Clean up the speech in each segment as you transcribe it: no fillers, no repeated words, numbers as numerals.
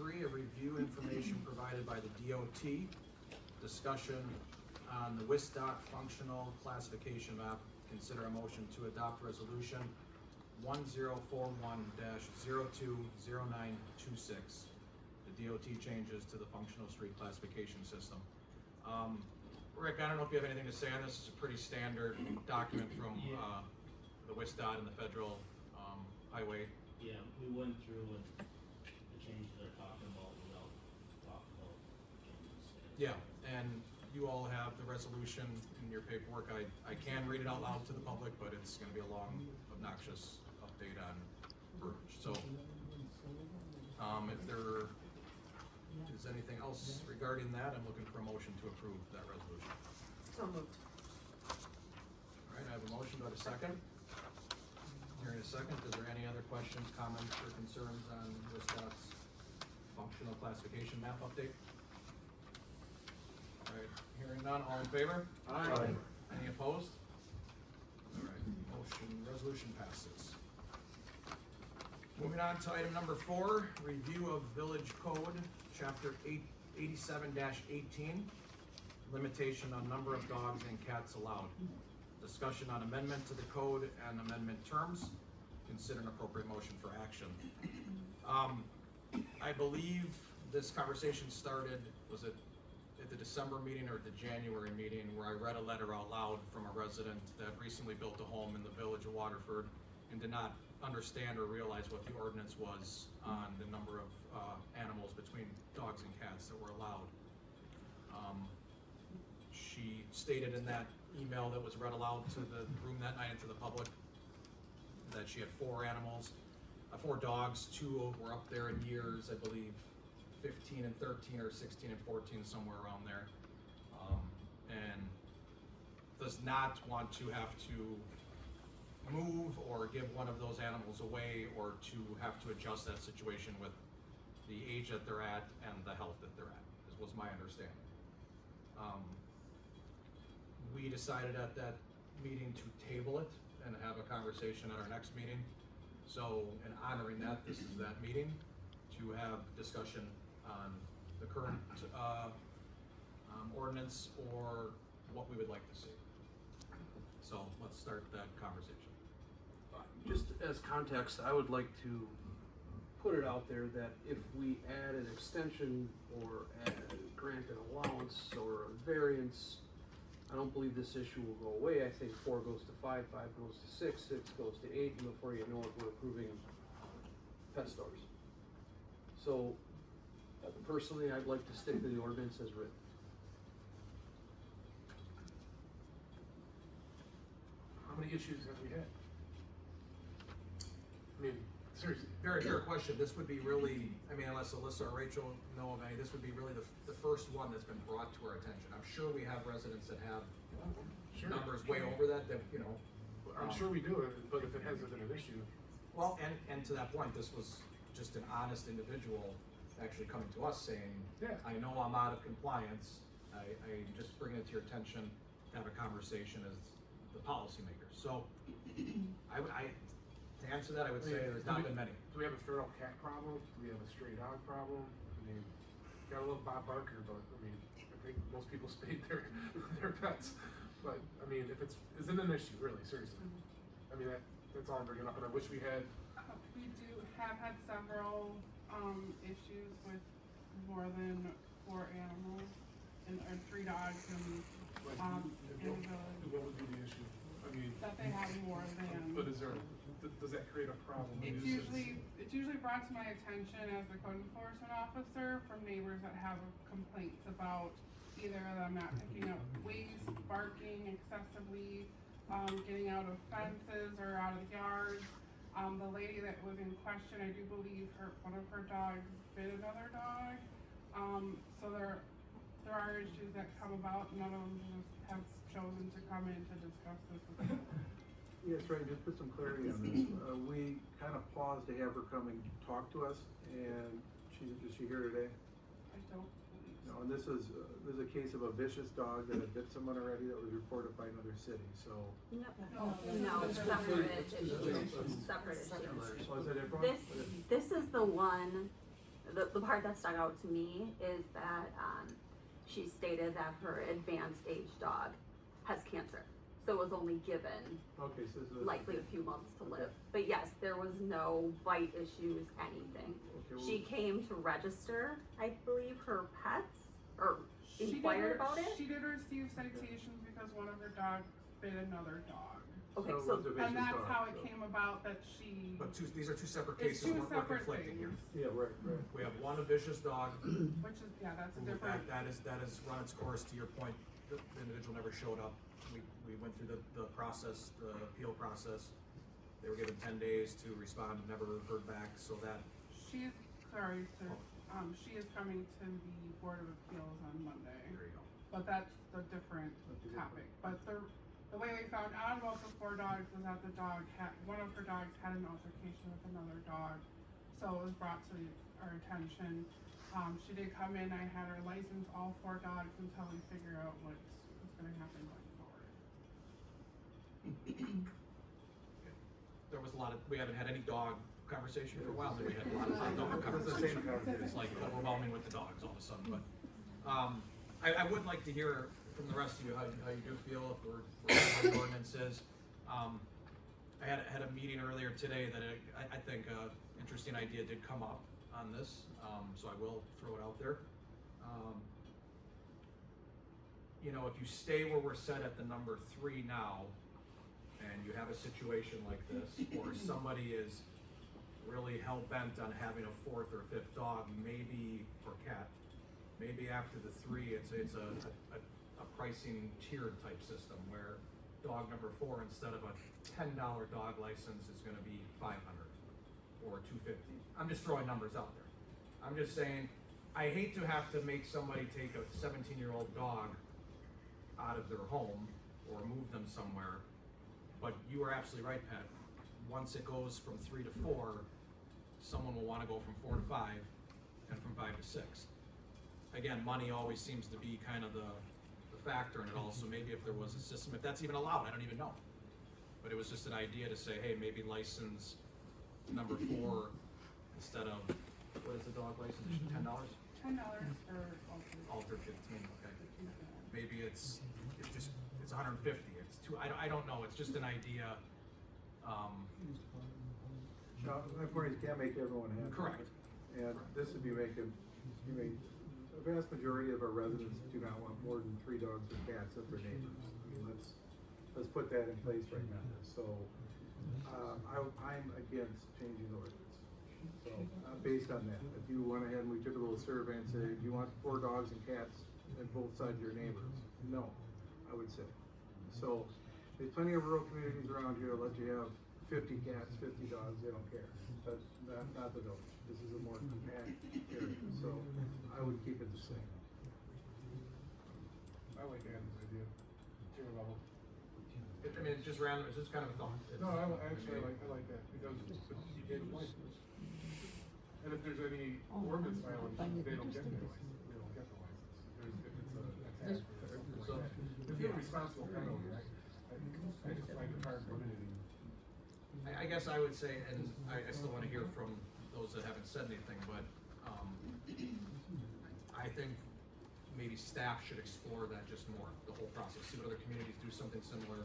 3, a review information provided by the DOT, discussion on the WISDOT Functional Classification map. Consider a motion to adopt resolution 1041-020926. The DOT changes to the functional street classification system. Rick, I don't know if you have anything to say on this. It's a pretty standard document from the WISDOT and the federal highway. Yeah, we went through with the changes they're talking about without talking about changes. Yeah, and you all have the resolution in your paperwork. I can read it out loud to the public, but it's gonna be a long, obnoxious update on verbiage. So, if there is anything else regarding that, I'm looking for a motion to approve that resolution. So moved. All right, I have a motion. Do I have a second? Hearing a second, is there any other questions, comments, or concerns on WISDOT's functional classification map update? All right, hearing none, all in favor? Aye. Any opposed? All right, resolution passes. Moving on to item number 4, review of Village Code, Chapter 87-18, limitation on number of dogs and cats allowed. Discussion on amendment to the code and amendment terms. Consider an appropriate motion for action. I believe this conversation started, was it at the December meeting or the January meeting, where I read a letter out loud from a resident that recently built a home in the village of Waterford and did not understand or realize what the ordinance was on the number of animals between dogs and cats that were allowed. She stated in that email that was read aloud to the room that night and to the public that she had 4 animals, 4 dogs. 2 were up there in years, I believe 15 and 13 or 16 and 14, somewhere around there, and does not want to have to move or give one of those animals away, or to have to adjust that situation with the age that they're at and the health that they're at, was my understanding. We decided at that meeting to table it and have a conversation at our next meeting. So, in honoring that, this is that meeting to have discussion on the current ordinance or what we would like to see. So let's start that conversation. Just as context, I would like to put it out there that if we add an extension or grant an allowance or a variance, I don't believe this issue will go away. I think 4 goes to 5, 5 goes to 6, 6 goes to 8, and before you know it, we're approving pet stores. So personally, I'd like to stick to the ordinance as written. How many issues have we had? I mean, seriously. Very fair question. This would be really, I mean, unless Alyssa or Rachel know of any, this would be really the first one that's been brought to our attention. I'm sure we have residents that have numbers way over that, you know. I'm sure we do, but if it hasn't been an issue. Well, and to that point, this was just an honest individual actually coming to us saying, Yeah. I know I'm out of compliance. I just bring it to your attention to have a conversation as the policymakers. So to answer that, I would say there's not been many. Do we have a feral cat problem? Do we have a stray dog problem? I mean, gotta love Bob Barker, but I mean, I think most people spade their pets. But I mean, if is it an issue, really, seriously? I mean, that's all I'm bringing up, and I wish we had. We do have had several issues with more than 4 animals or 3 dogs in the village. What would be the issue? I mean, That they have more than. but does that create a problem? It's usually brought to my attention as the code enforcement officer from neighbors that have complaints about either them not picking up waste, barking excessively, getting out of fences or out of the yards. The lady that was in question, I do believe one of her dogs bit another dog. So there are issues that come about. None of them just have chosen to come in to discuss this with me. Yes, right, just put some clarity on this. We kind of paused to have her come and talk to us, and is she here today? I don't believe so. No, and this is a case of a vicious dog that had bit someone already that was reported by another city, so. No, Separate separate issue. Oh, is that it, Ron? This is the one the part that stuck out to me is that, she stated that her advanced age dog has cancer. So was only given Okay, so this is. likely a few months to live. But yes, there was no bite issues, anything. Okay, well, She came to register, I believe, her pets, or She inquired about it. She did receive citations because one of her dogs bit another dog. Okay, so so, was a vicious And that's dog, how it so- came about that she, But these are two separate it's cases, two we're separate conflicting here. things, Yeah, right, right. We have one, a vicious dog, which is, yeah, that's a who different, that is run its course, to your point, the individual never showed up. We went through the process, the appeal process. They were given 10 days to respond, never heard back, so that, she is, sorry, sir, she is coming to the Board of Appeals on Monday. there you go. But that's a different topic. But the way we found out about the 4 dogs was that one of her dogs had an altercation with another dog. So it was brought to our attention. She did come in, I had her license all 4 dogs until we figure out what's gonna happen going forward. There was we haven't had any dog conversation for a while, then we had a lot of hot dog conversation. It's like overwhelming with the dogs all of a sudden, but, I would like to hear from the rest of you how you do feel, if we're on the ordinances. I had a meeting earlier today that I think a interesting idea did come up on this, so I will throw it out there. You know, if you stay where we're set at the number 3 now, and you have a situation like this, or somebody is really hell-bent on having a 4th or 5th dog, maybe, or cat, maybe after the 3, it's a pricing tiered type system, where dog number 4, instead of a $10 dog license, is gonna be $500 or $250. I'm just throwing numbers out there. I'm just saying, I hate to have to make somebody take a 17-year-old dog out of their home or move them somewhere, but you are absolutely right, Pat. Once it goes from 3 to 4, someone will wanna go from 4 to 5 and from 5 to 6. Again, money always seems to be kind of the factor in it all, so maybe if there was a system, if that's even allowed, I don't even know. But it was just an idea to say, hey, maybe license number 4 instead of, what is the dog license, $10? $10 for Alter 15, okay. Maybe it's 150, it's too, I don't know, it's just an idea. No, my point is, you can't make everyone happy. Correct. And this would be a vast majority of our residents do not want more than 3 dogs or cats at their neighbors. I mean, let's put that in place right now. So, I'm against changing the ordinance. So, based on that, if you went ahead and we took a little survey and said, do you want 4 dogs and cats in both sides of your neighbors? No, I would say. So, there's plenty of rural communities around here that let you have 50 cats, 50 dogs, they don't care. But not the village. This is a more compact area, so I would keep it the same. I like Adam's idea, tier level. I mean, it's just random, it's just kind of a thought. No, I like that, because you get a license. And if there's any ordinance violations, they don't get their license, they don't get the license. If it's a tax or something like that. If you're a responsible penalty, I just find it hard limiting. I guess I would say, and I still wanna hear from those that haven't said anything, but, I think maybe staff should explore that just more, the whole process, see what other communities do something similar,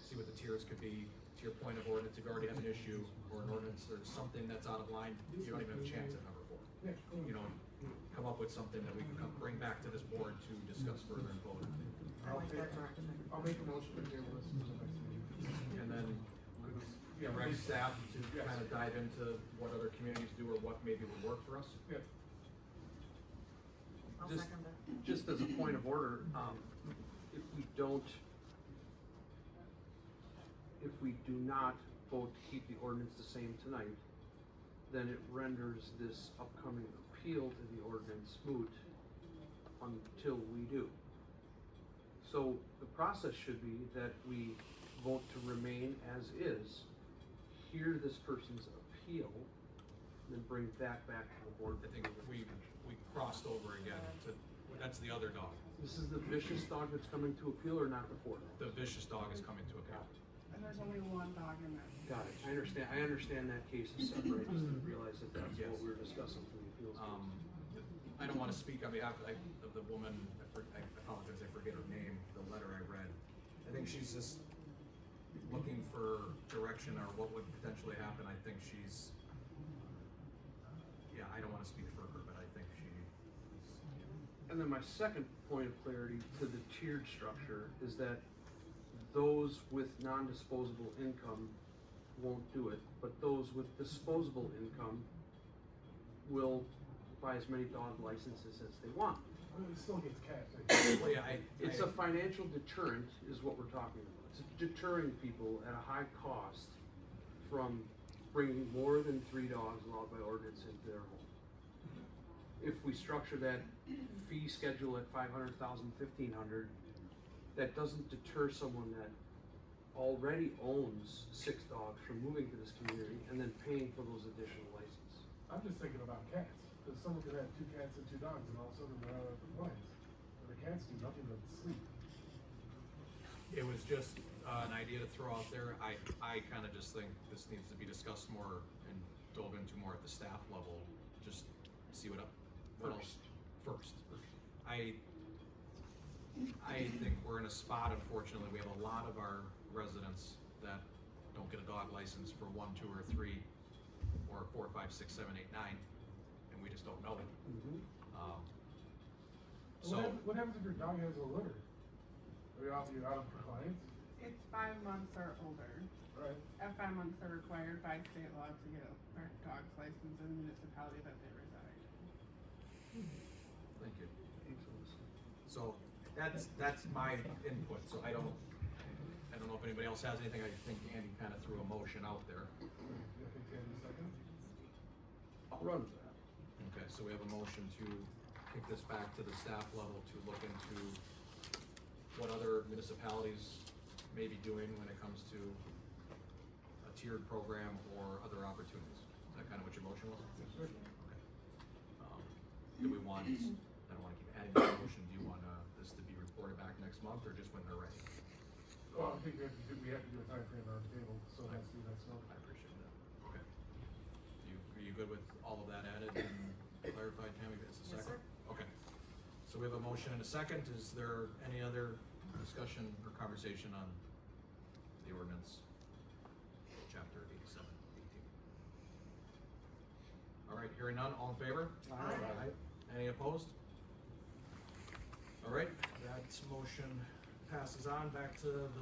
see what the tiers could be. To your point of ordinance, if you already have an issue, or an ordinance, there's something that's out of line, you don't even have a chance at number 4. Yeah, cool. You know, come up with something that we can bring back to this board to discuss further and vote on. I'll make a motion to table this to the next meeting. And then direct staff to kind of dive into what other communities do or what maybe would work for us. Yeah. I'll Just- second that. Just as a point of order, if we do not vote to keep the ordinance the same tonight, then it renders this upcoming appeal to the ordinance moot until we do. So the process should be that we vote to remain as is, hear this person's appeal, then bring that back to the board. I think we crossed over again that's the other dog. This is the vicious dog that's coming to appeal, or not the 4 dog? The vicious dog is coming to account. And there's only 1 dog in there. Got it. I understand that case is separate. I just didn't realize that that's what we were discussing for the appeal. feels good. I don't wanna speak on behalf of the woman, I apologize, I forget her name, the letter I read. I think she's just looking for direction or what would potentially happen. I think she's, yeah, I don't wanna speak for her, but I think she, And then my second point of clarity to the tiered structure is that those with non-disposable income won't do it, but those with disposable income will buy as many dog licenses as they want. I mean, it still gets cats. well, yeah, It's a financial deterrent is what we're talking about. It's deterring people at a high cost from bringing more than 3 dogs allowed by ordinance into their home. If we structure that fee schedule at $500,000, $1,500, that doesn't deter someone that already owns 6 dogs from moving to this community and then paying for those additional licenses. I'm just thinking about cats, because someone could have 2 cats and 2 dogs, and all of a sudden they're out of compliance. And the cats do nothing but sleep. it was just an idea to throw out there. I kinda just think this needs to be discussed more and dove into more at the staff level, just see what else. First. I think we're in a spot, unfortunately, we have a lot of our residents that don't get a dog license for 1, 2, or 3, or 4, 5, 6, 7, 8, 9, and we just don't know it. So, What happens if your dog has a litter? Are you out of compliance? It's 5 months or older. Right. At 5 months, they're required by state law to get a dog's license in the municipality that they reside in. thank you. So, that's my input, so I don't know if anybody else has anything. I think Andy kinda threw a motion out there. You think Andy second? I'll run with that. Okay, so we have a motion to kick this back to the staff level to look into what other municipalities may be doing when it comes to a tiered program or other opportunities. Is that kind of what your motion was? Yes, sir. Okay. Do we want, I don't wanna keep adding to the motion, do you want this to be reported back next month or just when they're ready? Well, I think we have to do a time frame on the table, so it has to be next month. I appreciate that. Okay. Are you good with all of that added and clarified, Tammy? It's a Yes, second? sir. Okay. So we have a motion and a second. Is there any other discussion or conversation on the ordinance, chapter 87, 18? All right, hearing none, all in favor? Aye. Any opposed? All right, that motion passes on back to the